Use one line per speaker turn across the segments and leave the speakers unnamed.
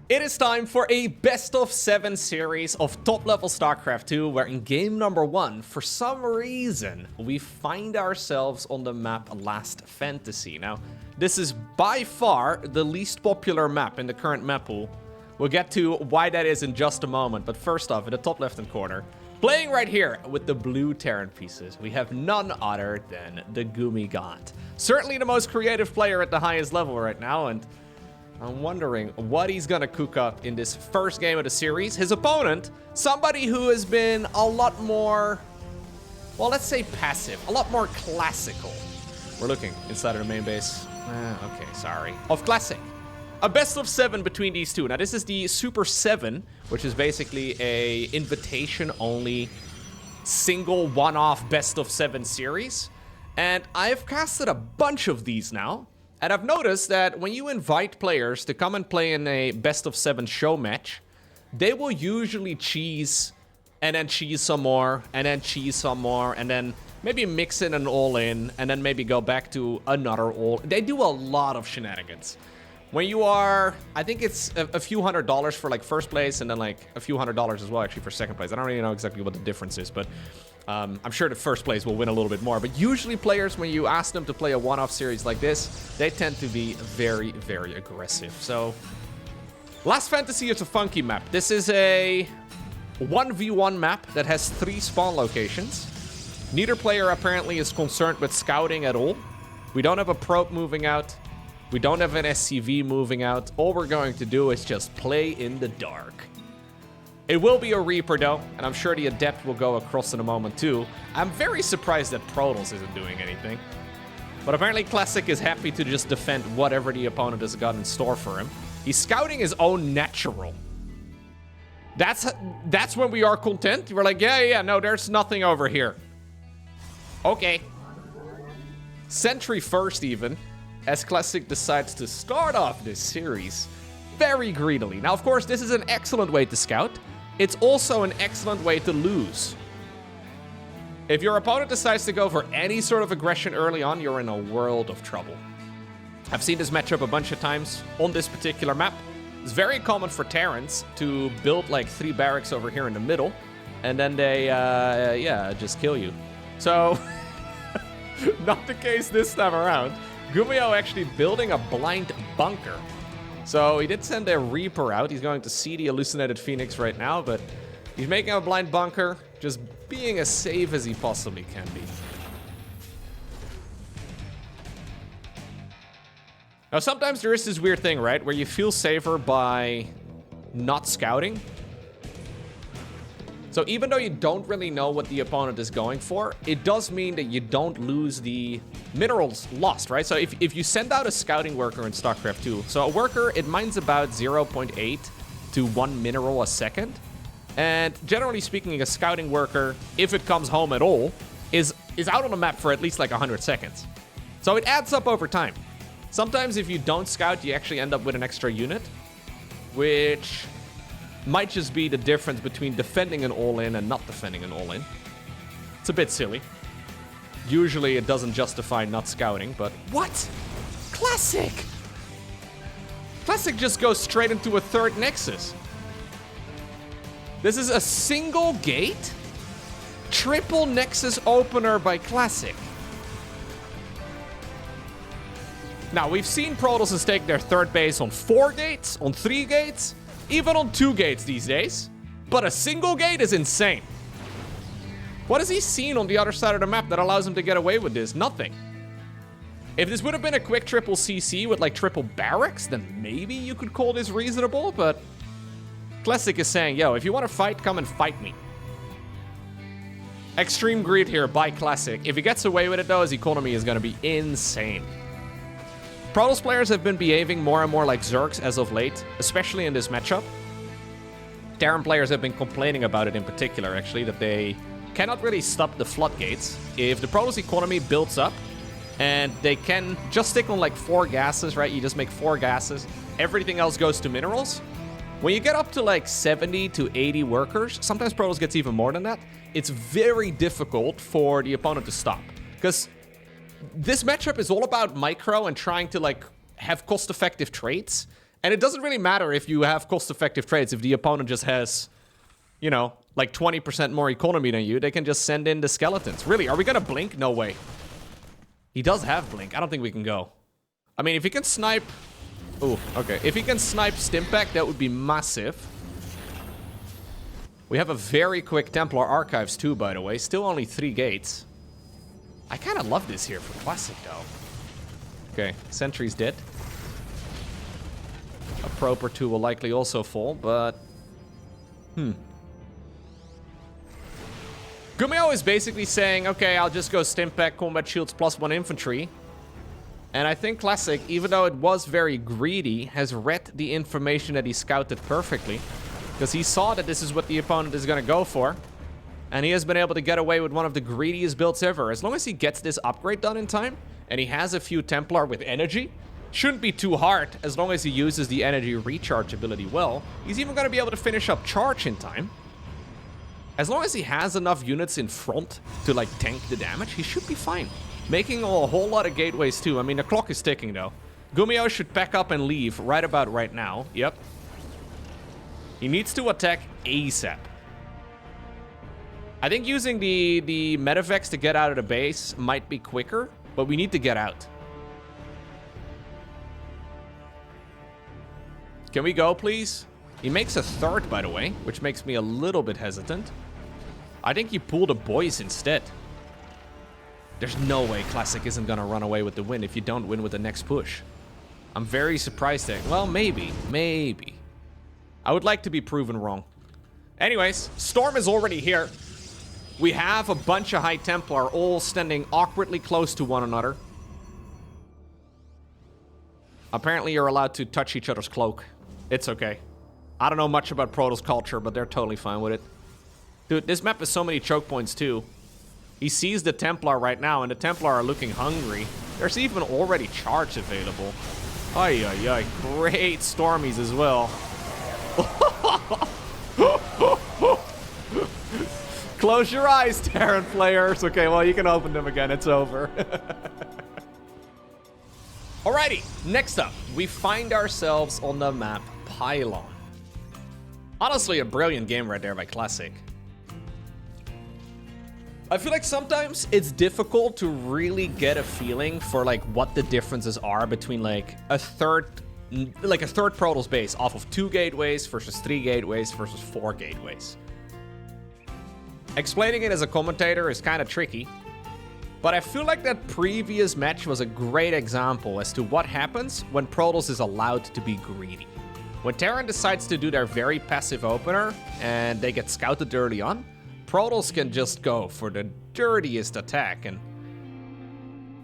It is time for a best of 7 series of top-level StarCraft 2, where in game number 1, for some reason, we find ourselves on the map Last Fantasy. Now, this is by far the least popular map in the current map pool. We'll get to why that is in just a moment, but first off, in the top left-hand corner, playing right here with the blue Terran pieces, we have none other than the Gumi God. Certainly the most creative player at the highest level right now, and I'm wondering what he's gonna cook up in this first game of the series. His opponent, somebody who has been a lot more, well, let's say passive, a lot more classical. We're looking inside of the main base. Okay, sorry. Of Classic. A best of 7 between these two. Now, this is the Super 7, which is basically a invitation-only single one-off best of 7 series. And I've casted a bunch of these now. And I've noticed that when you invite players to come and play in a best of 7 show match, they will usually cheese and then cheese some more and then cheese some more and then maybe mix in an all-in and then maybe go back to another all. They do a lot of shenanigans. When you are, I think it's a few $100s for like first place and then like a few $100s as well actually for second place. I don't really know exactly what the difference is, but I'm sure the first place will win a little bit more. But usually players, when you ask them to play a one-off series like this, they tend to be very, very aggressive. So Last Fantasy is a funky map. This is a 1v1 map that has 3 spawn locations. Neither player apparently is concerned with scouting at all. We don't have a probe moving out. We don't have an SCV moving out. All we're going to do is just play in the dark. It will be a Reaper though, and I'm sure the Adept will go across in a moment too. I'm very surprised that Protoss isn't doing anything. But apparently Classic is happy to just defend whatever the opponent has got in store for him. He's scouting his own natural. That's when we are content. We're like, yeah, no, there's nothing over here. Okay. Sentry first even, as Classic decides to start off this series very greedily. Now, of course, this is an excellent way to scout. It's also an excellent way to lose. If your opponent decides to go for any sort of aggression early on, you're in a world of trouble. I've seen this matchup a bunch of times on this particular map. It's very common for Terrans to build like 3 barracks over here in the middle, and then they, just kill you. So, not the case this time around. Gumio actually building a blind bunker. So he did send a Reaper out. He's going to see the Hallucinated Phoenix right now, but he's making a blind bunker, just being as safe as he possibly can be. Now, sometimes there is this weird thing, right, where you feel safer by not scouting. So even though you don't really know what the opponent is going for, it does mean that you don't lose the minerals lost, right? So if you send out a scouting worker in StarCraft 2, so a worker, it mines about 0.8 to 1 mineral a second. And generally speaking, a scouting worker, if it comes home at all, is out on the map for at least like 100 seconds. So it adds up over time. Sometimes if you don't scout, you actually end up with an extra unit, which might just be the difference between defending an all-in and not defending an all-in. It's a bit silly. Usually it doesn't justify not scouting, but what? Classic! Classic just goes straight into a 3rd nexus. This is a single gate? Triple nexus opener by Classic. Now, we've seen Protoss take their 3rd base on 4 gates, on 3 gates, even on 2 gates these days. But a single gate is insane. What has he seen on the other side of the map that allows him to get away with this? Nothing. If this would have been a quick triple CC with like triple barracks, then maybe you could call this reasonable, but Classic is saying, yo, if you want to fight, come and fight me. Extreme greed here by Classic. If he gets away with it though, his economy is going to be insane. Protoss players have been behaving more and more like Zergs as of late, especially in this matchup. Terran players have been complaining about it in particular, actually, that they cannot really stop the floodgates. If the Protoss economy builds up and they can just stick on like 4 gases, right? You just make 4 gases. Everything else goes to minerals. When you get up to like 70 to 80 workers, sometimes Protoss gets even more than that. It's very difficult for the opponent to stop, because this matchup is all about micro and trying to like have cost-effective trades. And it doesn't really matter if you have cost-effective trades. If the opponent just has, you know, like 20% more economy than you, they can just send in the skeletons. Really, are we gonna blink? No way. He does have blink. I don't think we can go. I mean, if he can snipe... Ooh, okay. If he can snipe Stimpack, that would be massive. We have a very quick Templar Archives too, by the way. Still only 3 gates. I kind of love this here for Classic, though. Okay, Sentry's dead. A probe or 2 will likely also fall, but... Gummio is basically saying, okay, I'll just go Stimpack, Combat Shields, +1 infantry. And I think Classic, even though it was very greedy, has read the information that he scouted perfectly. Because he saw that this is what the opponent is going to go for. And he has been able to get away with one of the greediest builds ever. As long as he gets this upgrade done in time, and he has a few Templar with energy, shouldn't be too hard as long as he uses the energy recharge ability well. He's even going to be able to finish up charge in time. As long as he has enough units in front to, like, tank the damage, he should be fine. Making a whole lot of gateways, too. I mean, the clock is ticking, though. Gummio should pack up and leave right about right now. Yep. He needs to attack ASAP. I think using the Medivacs to get out of the base might be quicker, but we need to get out. Can we go, please? He makes a 3rd, by the way, which makes me a little bit hesitant. I think you pull the boys instead. There's no way Classic isn't going to run away with the win if you don't win with the next push. I'm very surprised that... Well, maybe. Maybe. I would like to be proven wrong. Anyways, Storm is already here. We have a bunch of High Templar all standing awkwardly close to one another. Apparently you're allowed to touch each other's cloak. It's okay. I don't know much about Protoss culture, but they're totally fine with it. Dude, this map has so many choke points too. He sees the Templar right now, and the Templar are looking hungry. There's even already charge available. Ay, ay, ay. Great Stormies as well. Close your eyes, Terran players. Okay, well, you can open them again. It's over. Alrighty, next up, we find ourselves on the map Pylon. Honestly, a brilliant game right there by Classic. I feel like sometimes it's difficult to really get a feeling for like what the differences are between like a third Protoss base off of 2 gateways versus 3 gateways versus 4 gateways. Explaining it as a commentator is kind of tricky, but I feel like that previous match was a great example as to what happens when Protoss is allowed to be greedy. When Terran decides to do their very passive opener and they get scouted early on, Protoss can just go for the dirtiest attack, and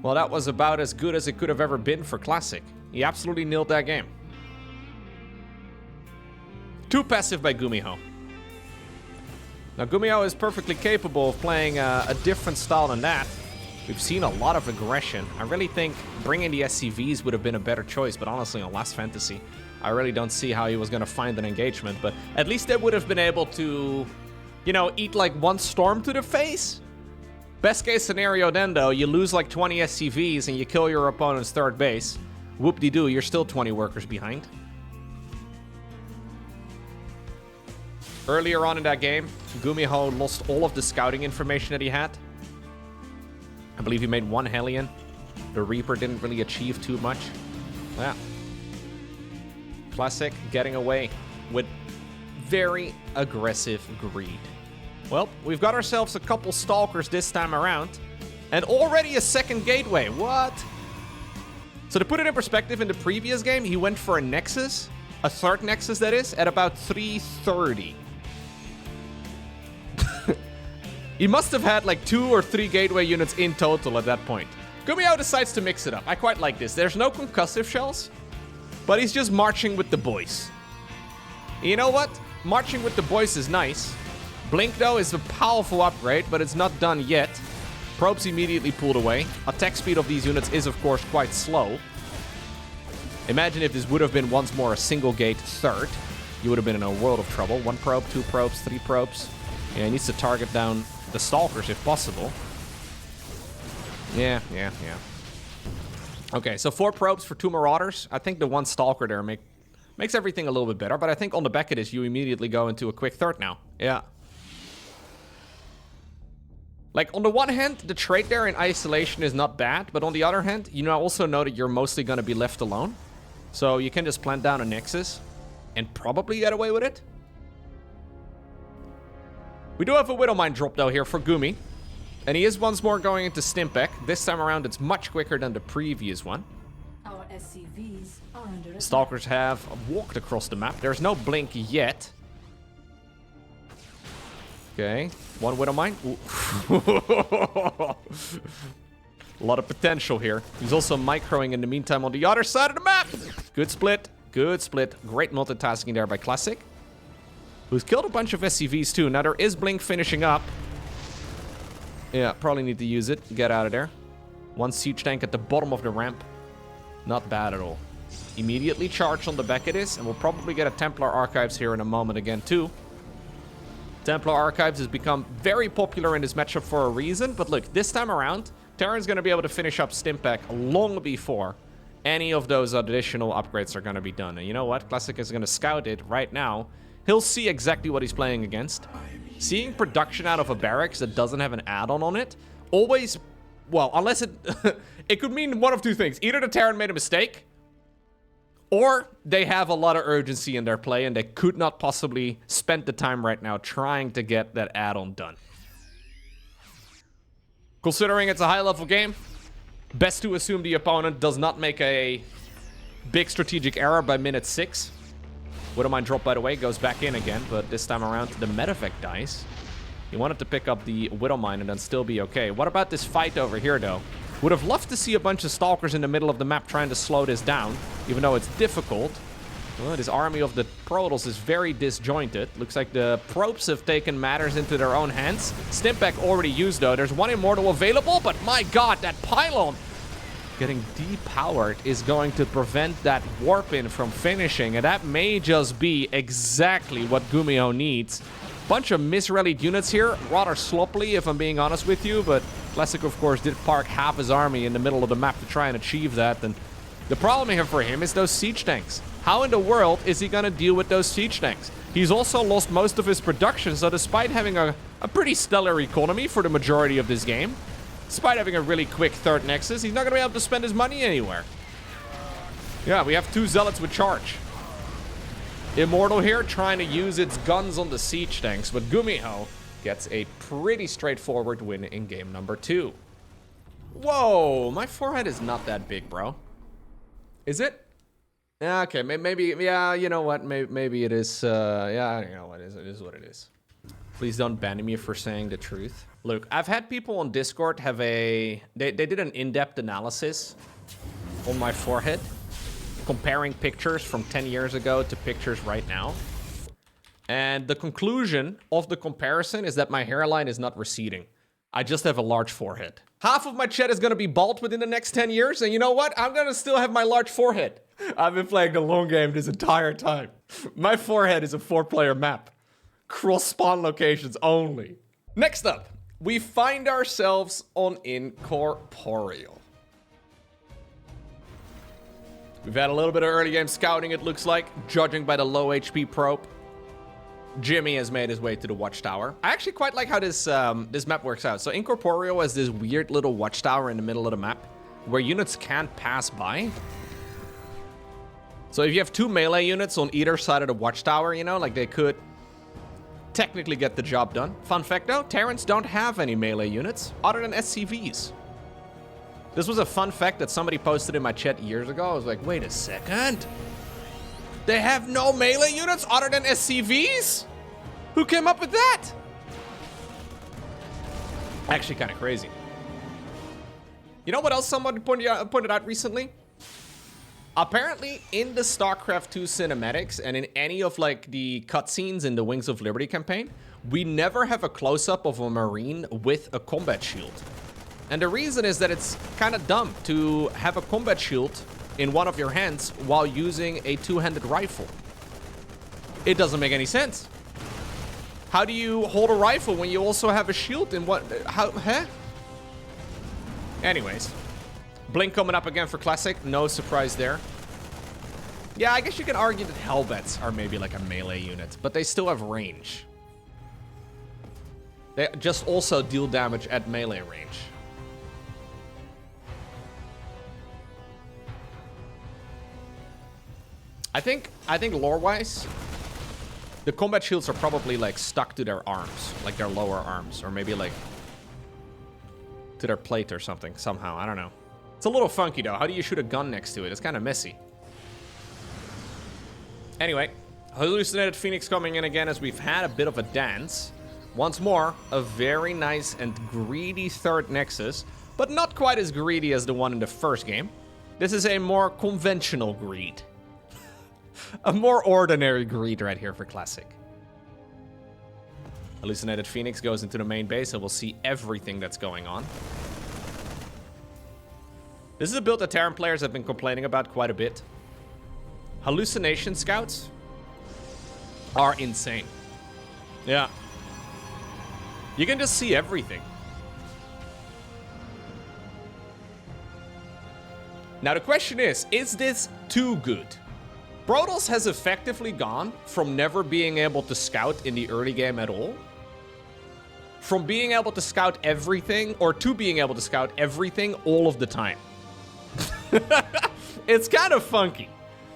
well, that was about as good as it could have ever been for Classic. He absolutely nailed that game. Too passive by Gummio. Now, Gummio is perfectly capable of playing a different style than that. We've seen a lot of aggression. I really think bringing the SCVs would have been a better choice, but honestly, on Last Fantasy, I really don't see how he was going to find an engagement, but at least they would have been able to, you know, eat like 1 storm to the face. Best case scenario then, though, you lose like 20 SCVs and you kill your opponent's 3rd base. Whoop-de-doo, you're still 20 workers behind. Earlier on in that game, Gummio lost all of the scouting information that he had. I believe he made 1 Hellion. The Reaper didn't really achieve too much. Yeah. Classic getting away with very aggressive greed. Well, we've got ourselves a couple Stalkers this time around, and already a 2nd gateway. What? So to put it in perspective, in the previous game, he went for a Nexus, a 3rd Nexus that is, at about 330. He must have had like 2 or 3 gateway units in total at that point. Gummio decides to mix it up. I quite like this. There's no concussive shells, but he's just marching with the boys. You know what? Marching with the boys is nice. Blink, though, is a powerful upgrade, but it's not done yet. Probes immediately pulled away. Attack speed of these units is, of course, quite slow. Imagine if this would have been once more a single gate 3rd. You would have been in a world of trouble. 1 probe, 2 probes, 3 probes. Yeah, he needs to target down the Stalkers if possible. Yeah. Okay, so 4 probes for 2 Marauders. I think the 1 Stalker there Makes everything a little bit better, but I think on the back of this, you immediately go into a quick third now. Yeah. Like, on the one hand, the trade there in isolation is not bad, but on the other hand, you now also know that you're mostly going to be left alone. So you can just plant down a nexus and probably get away with it. We do have a Widowmine drop, though, here for Gumi. And he is once more going into Stimpek. This time around, it's much quicker than the previous one.
Our SCVs are under attack.
Stalkers have walked across the map. There's no blink yet. Okay, one Widowmine. A lot of potential here. He's also microing in the meantime on the other side of the map. Good split. Good split. Great multitasking there by Classic, who's killed a bunch of SCVs too. Now there is blink finishing up. Yeah, probably need to use it. Get out of there. One siege tank at the bottom of the ramp. Not bad at all. Immediately charge on the back of this, and we'll probably get a Templar Archives here in a moment again too. Templar Archives has become very popular in this matchup for a reason, but look, this time around, Terran's going to be able to finish up Stimpek long before any of those additional upgrades are going to be done. And you know what? Classic is going to scout it right now. He'll see exactly what he's playing against. Seeing production out of a barracks that doesn't have an add-on on it, always, well, unless it, it could mean one of two things. Either the Terran made a mistake, or they have a lot of urgency in their play and they could not possibly spend the time right now trying to get that add-on done. Considering it's a high-level game, best to assume the opponent does not make a big strategic error by minute 6. Widowmine drop, by the way, goes back in again, but this time around the medevac dies. He wanted to pick up the Widowmine and then still be okay. What about this fight over here, though? Would have loved to see a bunch of Stalkers in the middle of the map trying to slow this down, even though it's difficult. Well, this army of the Protoss is very disjointed. Looks like the Probes have taken matters into their own hands. Stimpek already used, though. There's one Immortal available, but my god, that Pylon getting depowered is going to prevent that Warp-in from finishing, and that may just be exactly what Gumio needs. Bunch of misrallied units here, rather sloppily if I'm being honest with you, but Classic, of course, did park half his army in the middle of the map to try and achieve that. And the problem here for him is those siege tanks. How in the world is he going to deal with those siege tanks? He's also lost most of his production, so despite having a pretty stellar economy for the majority of this game, despite having a really quick third nexus, he's not going to be able to spend his money anywhere. Yeah, we have 2 Zealots with charge. Immortal here trying to use its guns on the siege tanks, but Gumiho gets a pretty straightforward win in game number 2. Whoa, my forehead is not that big, bro. Is it? Yeah, okay, maybe, yeah, you know what, maybe it is, yeah, you know what, it is what it is. Please don't ban me for saying the truth. Look, I've had people on Discord have they did an in-depth analysis on my forehead, comparing pictures from 10 years ago to pictures right now. And the conclusion of the comparison is that my hairline is not receding. I just have a large forehead. Half of my chat is going to be bald within the next 10 years, and you know what? I'm going to still have my large forehead. I've been playing the long game this entire time. My forehead is a 4-player map. Cross-spawn locations only. Next up, we find ourselves on Incorporeal. We've had a little bit of early game scouting, it looks like, judging by the low HP probe. Jimmy has made his way to the watchtower. I actually quite like how this map works out. So Incorporeal has this weird little watchtower in the middle of the map where units can't pass by. So if you have 2 melee units on either side of the watchtower, you know, like they could technically get the job done. Fun fact though, Terrans don't have any melee units other than SCVs. This was a fun fact that somebody posted in my chat years ago. I was like, wait a second. They have no melee units other than SCVs? Who came up with that? Actually kind of crazy. You know what else someone pointed out recently? Apparently in the StarCraft 2 cinematics and in any of like the cutscenes in the Wings of Liberty campaign, we never have a close-up of a Marine with a combat shield. And the reason is that it's kind of dumb to have a combat shield in one of your hands while using a 2-handed rifle. It doesn't make any sense. How do you hold a rifle when you also have a shield in what? How? Huh? Anyways, Blink coming up again for Classic. No surprise there. Yeah, I guess you can argue that Hellbats are maybe like a melee unit, but they still have range. They just also deal damage at melee range. I think lore-wise, the combat shields are probably like stuck to their arms, like their lower arms, or maybe like to their plate or something somehow. I don't know. It's a little funky though. How do you shoot a gun next to it? It's kind of messy. Anyway, Hallucinated Phoenix coming in again as we've had a bit of a dance. Once more, a very nice and greedy third Nexus, but not quite as greedy as the one in the first game. This is a more conventional greed. A more ordinary greed right here for Classic. Hallucinated Phoenix goes into the main base and we'll see everything that's going on. This is a build that Terran players have been complaining about quite a bit. Hallucination scouts are insane. Yeah. You can just see everything. Now the question is this too good? Protoss has effectively gone from never being able to scout in the early game at all, from being able to scout everything, or to being able to scout everything all of the time. It's kind of funky.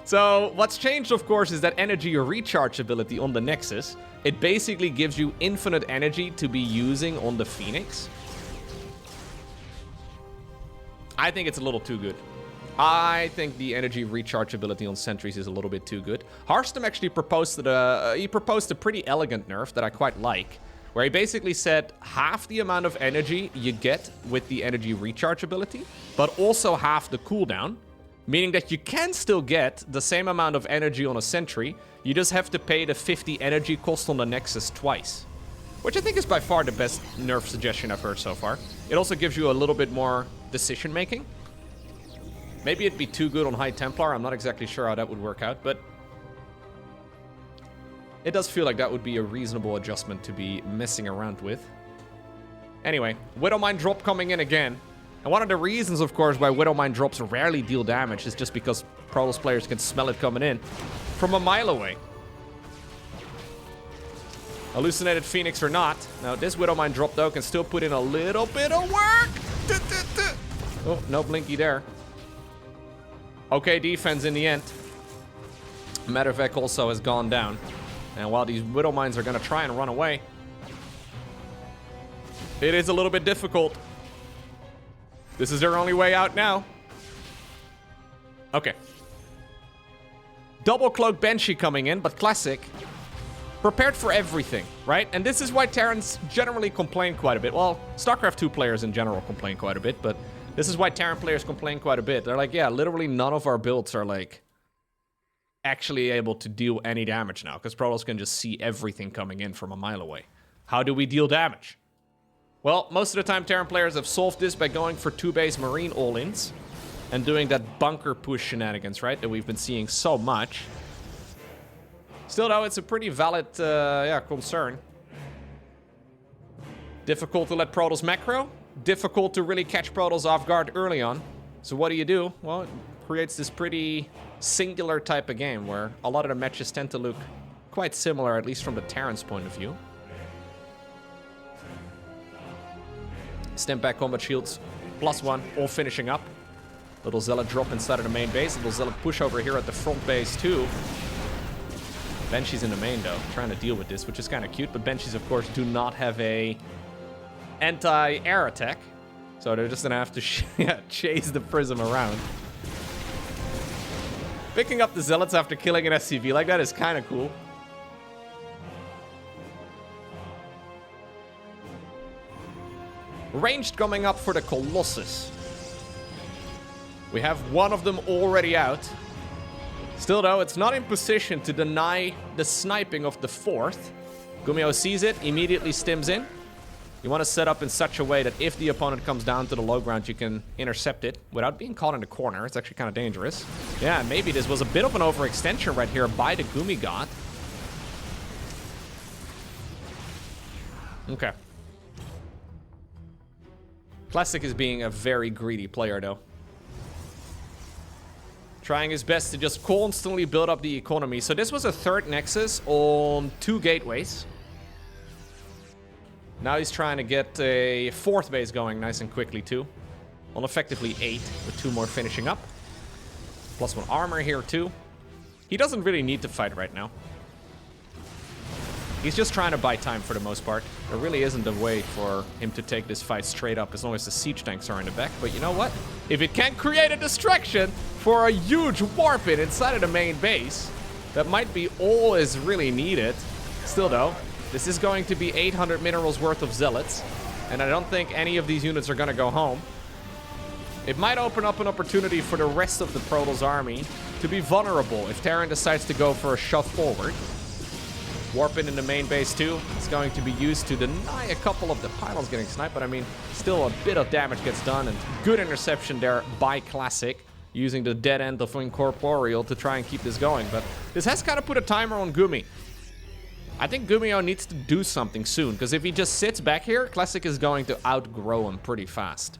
So what's changed, of course, is that energy recharge ability on the Nexus. It basically gives you infinite energy to be using on the Phoenix. I think it's a little too good. I think the energy recharge ability on sentries is a little bit too good. Harstem actually proposed a pretty elegant nerf that I quite like, where he basically said half the amount of energy you get with the energy recharge ability, but also half the cooldown, meaning that you can still get the same amount of energy on a sentry, you just have to pay the 50 energy cost on the Nexus twice. Which I think is by far the best nerf suggestion I've heard so far. It also gives you a little bit more decision making. Maybe it'd be too good on High Templar, I'm not exactly sure how that would work out, but it does feel like that would be a reasonable adjustment to be messing around with. Anyway, Widowmine drop coming in again. And one of the reasons, of course, why Widowmine drops rarely deal damage is just because Protoss players can smell it coming in from a mile away. Hallucinated Phoenix or not. Now, this Widowmine drop, though, can still put in a little bit of work. Oh, no blinky there. Okay, defense in the end. Medevac also has gone down. And while these Widowmines are going to try and run away, it is a little bit difficult. This is their only way out now. Okay. Double Cloak Banshee coming in, but Classic prepared for everything, right? And this is why Terrans generally complain quite a bit. Well, StarCraft 2 players in general complain quite a bit, but this is why Terran players complain quite a bit. They're like, yeah, literally none of our builds are like actually able to deal any damage now, because Protoss can just see everything coming in from a mile away. How do we deal damage? Well, most of the time Terran players have solved this by going for 2-base Marine all-ins and doing that bunker push shenanigans, right, that we've been seeing so much. Still, though, it's a pretty valid concern. Difficult to let Protoss macro. Difficult to really catch Protoss off guard early on. So what do? Well, it creates this pretty singular type of game where a lot of the matches tend to look quite similar, at least from the Terran's point of view. Stamp back combat shields, +1, all finishing up. Little Zealot drop inside of the main base. Little Zealot push over here at the front base too. Banshees in the main though, trying to deal with this, which is kind of cute. But Banshees, of course, do not have a anti-air attack. So they're just gonna have to chase the Prism around. Picking up the Zealots after killing an SCV like that is kind of cool. Ranged coming up for the Colossus. We have one of them already out. Still, though, it's not in position to deny the sniping of the fourth. Gumiho sees it, immediately stims in. You want to set up in such a way that if the opponent comes down to the low ground, you can intercept it without being caught in the corner. It's actually kind of dangerous. Yeah, maybe this was a bit of an overextension right here by the Gumi God. Okay. Classic is being a very greedy player, though. Trying his best to just constantly build up the economy. So this was a third nexus on 2 gateways. Now he's trying to get a 4th base going nice and quickly too. On effectively 8, with 2 more finishing up. +1 armor here too. He doesn't really need to fight right now. He's just trying to buy time for the most part. There really isn't a way for him to take this fight straight up as long as the siege tanks are in the back. But you know what? If it can create a distraction for a huge warp in inside of the main base, that might be all is really needed. Still though, this is going to be 800 minerals worth of zealots. And I don't think any of these units are going to go home. It might open up an opportunity for the rest of the Protoss army to be vulnerable if Terran decides to go for a shove forward. Warp in the main base too. It's going to be used to deny a couple of the pylons getting sniped, but I mean, still a bit of damage gets done, and good interception there by Classic, using the dead end of Incorporeal to try and keep this going. But this has kind of put a timer on Gumi. I think Gumio needs to do something soon, because if he just sits back here, Classic is going to outgrow him pretty fast.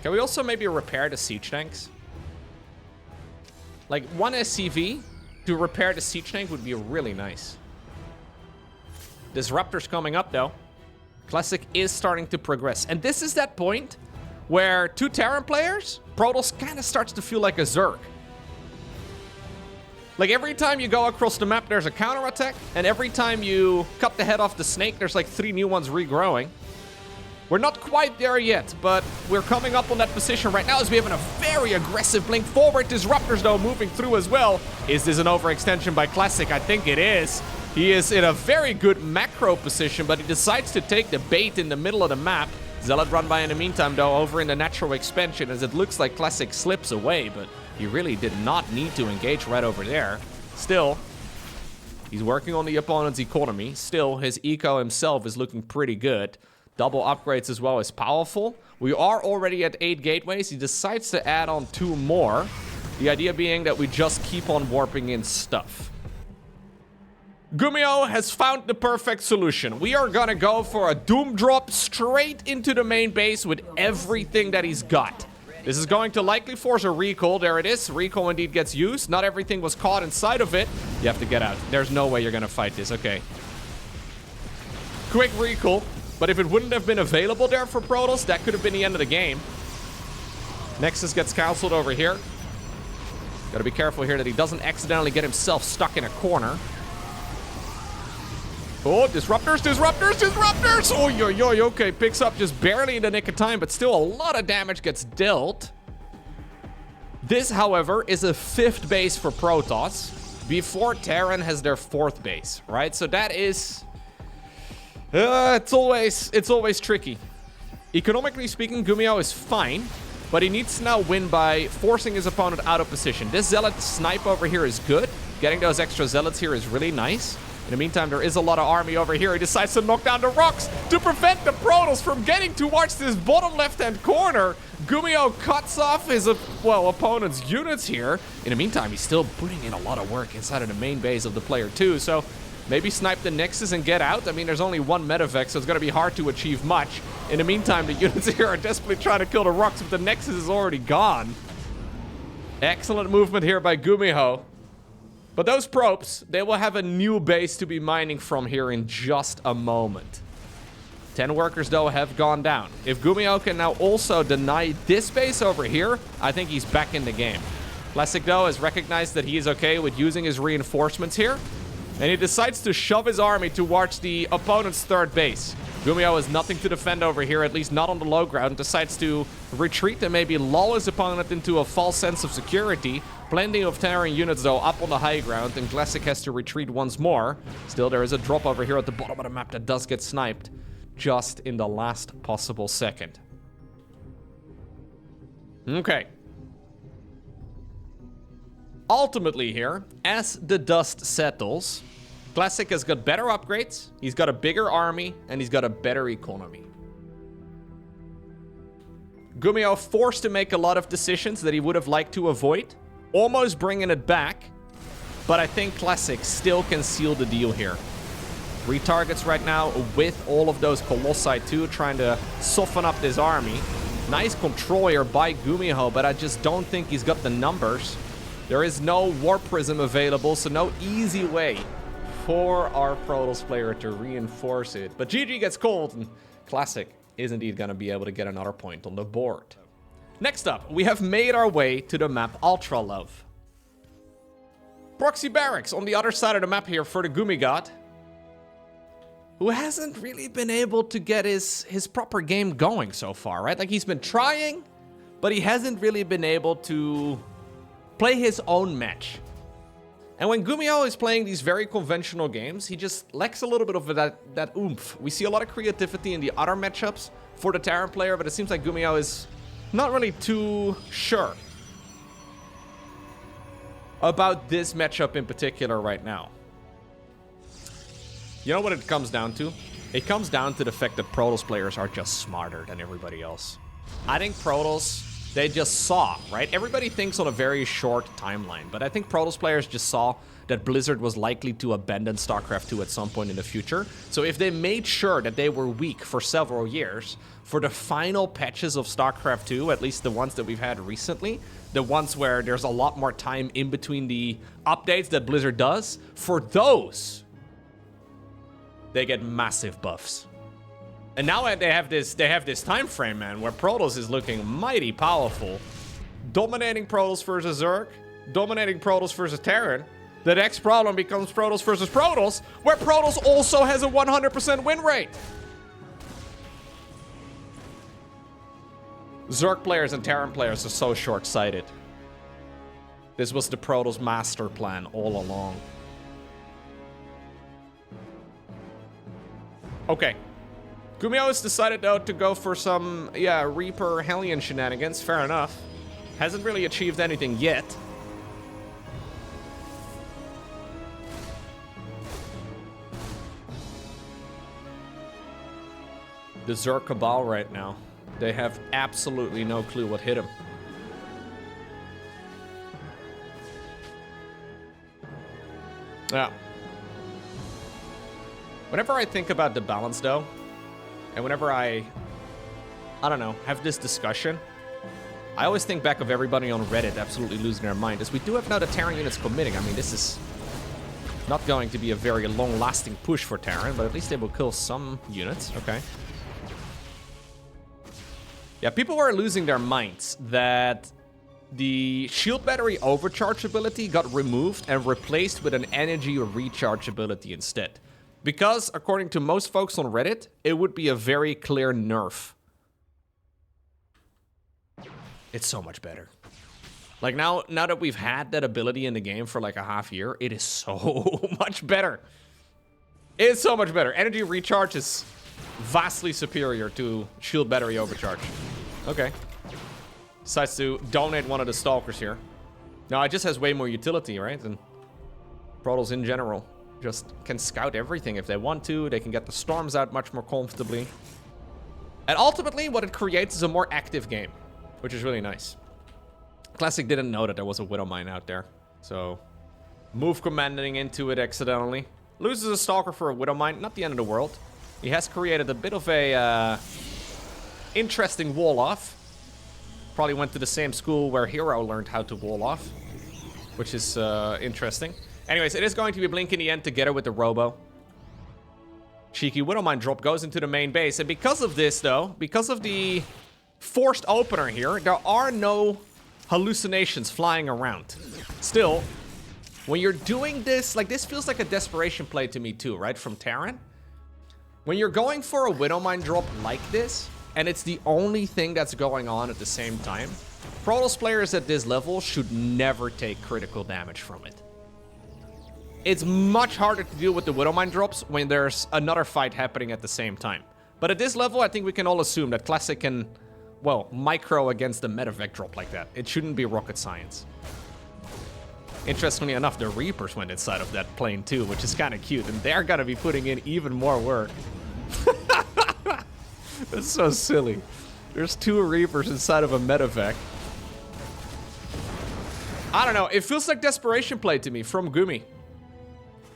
Can we also maybe repair the siege tanks? Like, 1 SCV to repair the siege tank would be really nice. Disruptor's coming up, though. Classic is starting to progress. And this is that point where 2 Terran players, Protoss kind of starts to feel like a Zerg. Like, every time you go across the map, there's a counterattack. And every time you cut the head off the snake, there's like 3 new ones regrowing. We're not quite there yet, but we're coming up on that position right now as we have a very aggressive blink forward. Disruptors, though, moving through as well. Is this an overextension by Classic? I think it is. He is in a very good macro position, but he decides to take the bait in the middle of the map. Zealot run by in the meantime, though, over in the natural expansion, as it looks like Classic slips away, but he really did not need to engage right over there. Still, he's working on the opponent's economy. Still, his eco himself is looking pretty good. Double upgrades as well is powerful. We are already at 8 gateways. He decides to add on 2 more. The idea being that we just keep on warping in stuff. Gumio has found the perfect solution. We are gonna go for a doom drop straight into the main base with everything that he's got. This is going to likely force a recall. There it is. Recall indeed gets used. Not everything was caught inside of it. You have to get out. There's no way you're gonna fight this. Okay. Quick recall. But if it wouldn't have been available there for Protoss, that could have been the end of the game. Nexus gets cancelled over here. Gotta be careful here that he doesn't accidentally get himself stuck in a corner. Oh, disruptors, disruptors, disruptors! Oh, yo, yo, okay, picks up just barely in the nick of time, but still a lot of damage gets dealt. This, however, is a 5th base for Protoss before Terran has their 4th base, right? So that is... it's always tricky. Economically speaking, Gumio is fine, but he needs to now win by forcing his opponent out of position. This Zealot snipe over here is good. Getting those extra Zealots here is really nice. In the meantime, there is a lot of army over here. He decides to knock down the rocks to prevent the Protoss from getting towards this bottom left-hand corner. Gumio cuts off his, opponent's units here. In the meantime, he's still putting in a lot of work inside of the main base of the player too, so... maybe snipe the Nexus and get out. I mean, there's only 1 medevac, so it's going to be hard to achieve much. In the meantime, the units here are desperately trying to kill the rocks, but the Nexus is already gone. Excellent movement here by Gumiho. But those probes, they will have a new base to be mining from here in just a moment. 10 workers, though, have gone down. If Gumio can now also deny this base over here, I think he's back in the game. Classic, though, has recognized that he is okay with using his reinforcements here. And he decides to shove his army towards the opponent's 3rd base. Gumio has nothing to defend over here, at least not on the low ground. Decides to retreat and maybe lull his opponent into a false sense of security. Plenty of Terran units, though, up on the high ground, and Classic has to retreat once more. Still, there is a drop over here at the bottom of the map that does get sniped just in the last possible second. Okay. Ultimately here, as the dust settles, Classic has got better upgrades, he's got a bigger army, and he's got a better economy. Gumio forced to make a lot of decisions that he would have liked to avoid, almost bringing it back, but I think Classic still can seal the deal here. retargets right now with all of those Colossi too, trying to soften up this army. Nice control here by Gumiho, but I just don't think he's got the numbers. There is no War Prism available, so no easy way for our Protoss player to reinforce it. But GG gets cold, and Classic is indeed going to be able to get another point on the board. Next up, we have made our way to the map Ultra Love. Proxy Barracks on the other side of the map here for the Gumi God, who hasn't really been able to get his proper game going so far, right? Like, he's been trying, but he hasn't really been able to play his own match. And when Gumiho is playing these very conventional games, he just lacks a little bit of that oomph. We see a lot of creativity in the other matchups for the Terran player, but it seems like Gumiho is not really too sure about this matchup in particular right now. You know what it comes down to? It comes down to the fact that Protoss players are just smarter than everybody else. I think Protoss, they just saw, right? Everybody thinks on a very short timeline, but I think Protoss players just saw that Blizzard was likely to abandon StarCraft 2 at some point in the future. So if they made sure that they were weak for several years, for the final patches of StarCraft 2, at least the ones that we've had recently, the ones where there's a lot more time in between the updates that Blizzard does, for those, they get massive buffs. And now they have this time frame, man, where Protoss is looking mighty powerful. Dominating Protoss versus Zerg, dominating Protoss versus Terran. The next problem becomes Protoss versus Protoss, where Protoss also has a 100% win rate. Zerg players and Terran players are so short-sighted. This was the Protoss master plan all along. Okay. Gumiho has decided, though, to go for some, Reaper Hellion shenanigans. Fair enough. Hasn't really achieved anything yet. The Zerg Cabal right now, they have absolutely no clue what hit him. Yeah. Whenever I think about the balance, though, and whenever I don't know, have this discussion, I always think back of everybody on Reddit absolutely losing their mind, as we do have now the Terran units committing. I mean, this is not going to be a very long-lasting push for Terran, but at least they will kill some units. Okay. Yeah, people were losing their minds that the shield battery overcharge ability got removed and replaced with an energy recharge ability instead. Because, according to most folks on Reddit, it would be a very clear nerf. It's so much better. Like, now that we've had that ability in the game for like a half year, it is so much better. It's so much better. Energy recharge is vastly superior to shield battery overcharge. Okay. Decides to donate one of the Stalkers here. Now, it just has way more utility, right? Than Protoss in general. Just can scout everything if they want to. They can get the storms out much more comfortably. And ultimately, what it creates is a more active game, which is really nice. Classic didn't know that there was a Widow Mine out there. So, move commanding into it accidentally. Loses a Stalker for a Widow Mine. Not the end of the world. He has created a bit of a interesting wall off. Probably went to the same school where Hero learned how to wall off, which is interesting. Anyways, it is going to be Blink in the end together with the Robo. Cheeky Widow Mine drop goes into the main base. And because of this, though, because of the forced opener here, there are no hallucinations flying around. Still, when you're doing this, like, this feels like a desperation play to me too, right? From Terran. When you're going for a Widow Mine drop like this, and it's the only thing that's going on at the same time, Protoss players at this level should never take critical damage from it. It's much harder to deal with the Widow Mine drops when there's another fight happening at the same time. But at this level, I think we can all assume that Classic can, well, micro against the medevac drop like that. It shouldn't be rocket science. Interestingly enough, the Reapers went inside of that plane too, which is kind of cute. And they're going to be putting in even more work. That's so silly. There's 2 Reapers inside of a medevac. I don't know. It feels like desperation play to me from Gumi.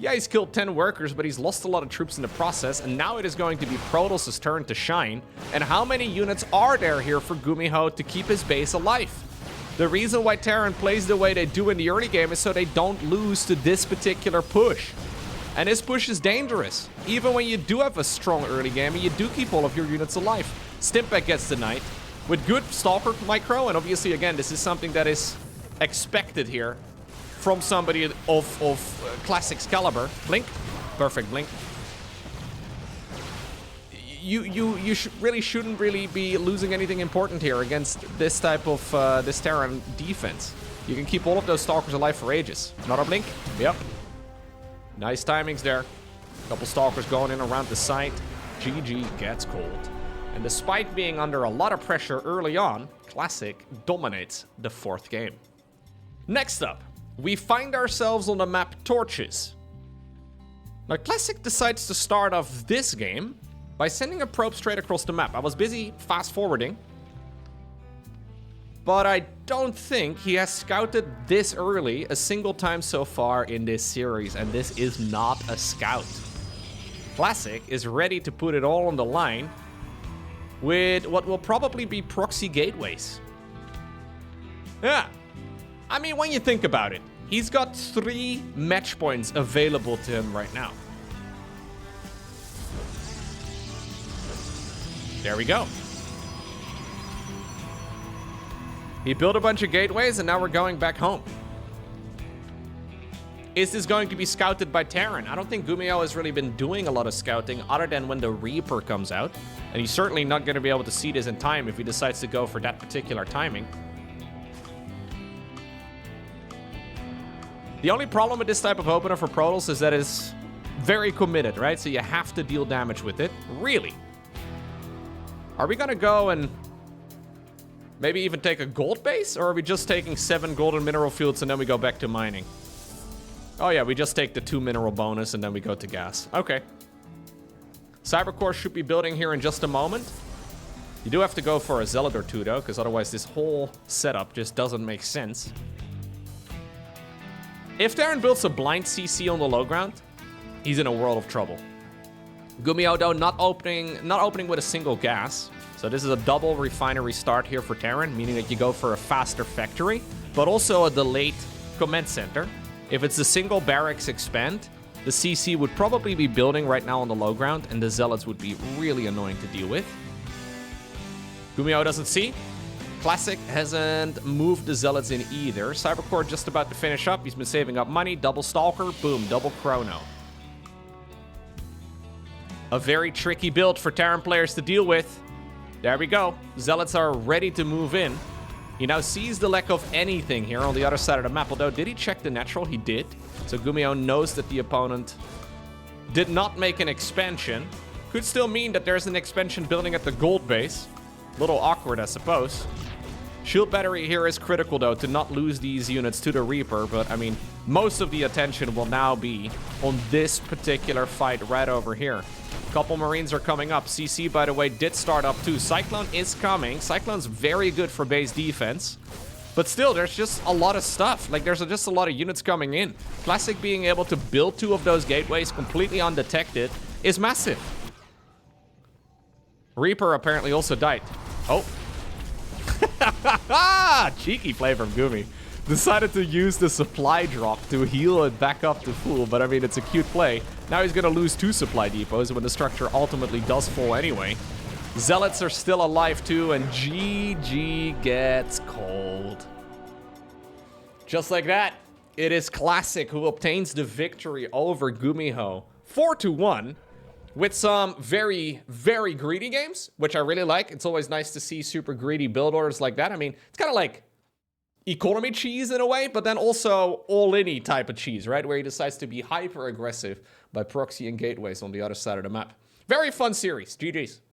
Yeah, he's killed 10 workers, but he's lost a lot of troops in the process, and now it is going to be Protoss' turn to shine. And how many units are there here for Gumiho to keep his base alive? The reason why Terran plays the way they do in the early game is so they don't lose to this particular push. And this push is dangerous. Even when you do have a strong early game and you do keep all of your units alive. Stimpak gets the Knight with good Stalker micro, and obviously, again, this is something that is expected here from somebody of Classic's caliber. Blink. Perfect blink. You really shouldn't really be losing anything important here against this type of this Terran defense. You can keep all of those Stalkers alive for ages. Another blink. Yep. Nice timings there. Couple Stalkers going in around the site. GG gets cold. And despite being under a lot of pressure early on, Classic dominates the 4th game. Next up, we find ourselves on the map Torches. Now, Classic decides to start off this game by sending a probe straight across the map. I was busy fast-forwarding, but I don't think he has scouted this early a single time so far in this series, and this is not a scout. Classic is ready to put it all on the line with what will probably be proxy gateways. Yeah. I mean, when you think about it, he's got 3 match points available to him right now. There we go. He built a bunch of gateways, and now we're going back home. Is this going to be scouted by Terran? I don't think Gumiho has really been doing a lot of scouting other than when the Reaper comes out. And he's certainly not going to be able to see this in time if he decides to go for that particular timing. The only problem with this type of opener for Protoss is that it's very committed, right? So you have to deal damage with it. Really? Are we going to go and maybe even take a gold base? Or are we just taking 7 golden mineral fields and then we go back to mining? Oh yeah, we just take the 2 mineral bonus and then we go to gas. Okay. Cybercore should be building here in just a moment. You do have to go for a Zealot or 2 though, because otherwise this whole setup just doesn't make sense. If Terran builds a blind CC on the low ground, he's in a world of trouble. Gumiho though not opening with a single gas. So this is a double refinery start here for Terran, meaning that you go for a faster factory, but also a delayed command center. If it's a single barracks expand, the CC would probably be building right now on the low ground, and the Zealots would be really annoying to deal with. Gumiho doesn't see. Classic hasn't moved the Zealots in either. Cybercore just about to finish up. He's been saving up money. Double Stalker. Boom. Double Chrono. A very tricky build for Terran players to deal with. There we go. Zealots are ready to move in. He now sees the lack of anything here on the other side of the map. Although, did he check the natural? He did. So Gumiho knows that the opponent did not make an expansion. Could still mean that there's an expansion building at the gold base. Little awkward, I suppose. Shield battery here is critical, though, to not lose these units to the Reaper. But, I mean, most of the attention will now be on this particular fight right over here. Couple Marines are coming up. CC, by the way, did start up, too. Cyclone is coming. Cyclone's very good for base defense. But still, there's just a lot of stuff. Like, there's just a lot of units coming in. Classic being able to build 2 of those gateways completely undetected is massive. Reaper apparently also died. Oh. Cheeky play from Gumi. Decided to use the supply drop to heal it back up to full, but I mean, it's a cute play. Now he's gonna lose 2 supply depots when the structure ultimately does fall anyway. Zealots are still alive too, and GG gets cold. Just like that, it is Classic who obtains the victory over Gumiho. 4-1. With some very, very greedy games, which I really like. It's always nice to see super greedy build orders like that. I mean, it's kind of like economy cheese in a way, but then also all-in-y type of cheese, right? Where he decides to be hyper-aggressive by proxy and gateways on the other side of the map. Very fun series. GG's.